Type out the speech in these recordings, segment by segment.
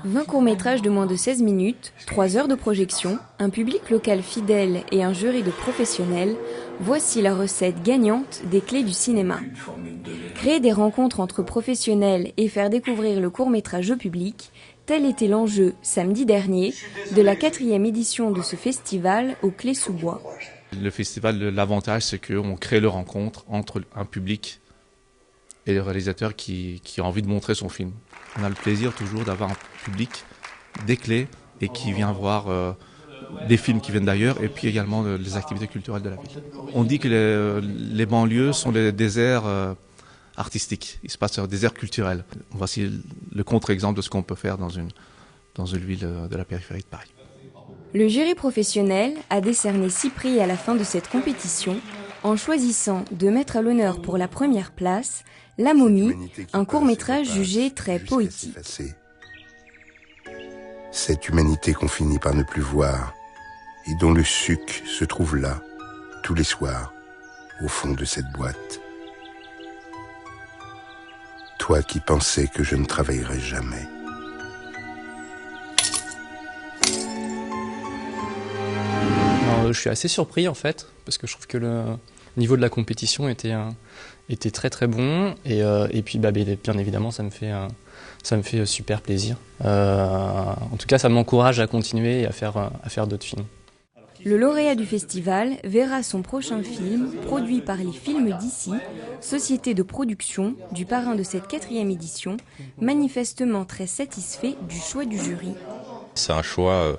20 courts-métrages de moins de 16 minutes, 3 heures de projection, un public local fidèle et un jury de professionnels, voici la recette gagnante des clés du cinéma. Créer des rencontres entre professionnels et faire découvrir le court-métrage au public, tel était l'enjeu, samedi dernier, de la 4e édition de ce festival aux Clés-sous-Bois. Le festival, l'avantage, c'est qu'on crée le rencontre entre un public et le réalisateur qui a envie de montrer son film. On a le plaisir toujours d'avoir un public des Clés et qui vient voir des films qui viennent d'ailleurs et puis également les activités culturelles de la ville. On dit que les banlieues sont les déserts artistiques, il se passe des déserts culturels. Voici le contre-exemple de ce qu'on peut faire dans une ville de la périphérie de Paris. Le jury professionnel a décerné 6 prix à la fin de cette compétition en choisissant de mettre à l'honneur pour la première place La Momie, un court-métrage jugé très poétique. Cette humanité qu'on finit par ne plus voir et dont le suc se trouve là, tous les soirs, au fond de cette boîte. Toi qui pensais que je ne travaillerais jamais. Alors, je suis assez surpris en fait, parce que je trouve que le niveau de la compétition était très très bon, et puis bien évidemment ça me fait super plaisir. En tout cas ça m'encourage à continuer et à faire d'autres films. Le lauréat du festival verra son prochain film produit par les Films d'ici, société de production du parrain de cette 4e édition, manifestement très satisfait du choix du jury. C'est un choix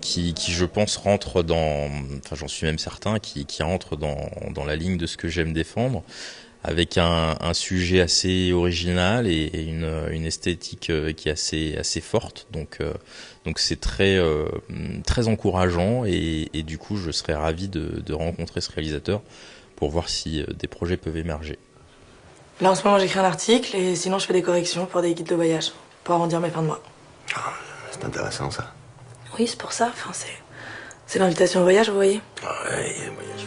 qui je pense rentre dans, enfin j'en suis même certain, qui rentre dans la ligne de ce que j'aime défendre, avec un sujet assez original et une esthétique qui est assez forte. Donc c'est très encourageant et du coup je serais ravi de rencontrer ce réalisateur pour voir si des projets peuvent émerger. Là en ce moment j'écris un article et sinon je fais des corrections pour des guides de voyage, pour arrondir mes fins de mois. C'est intéressant ça. Oui, c'est pour ça, c'est l'invitation au voyage, vous voyez. Ouais, voyage.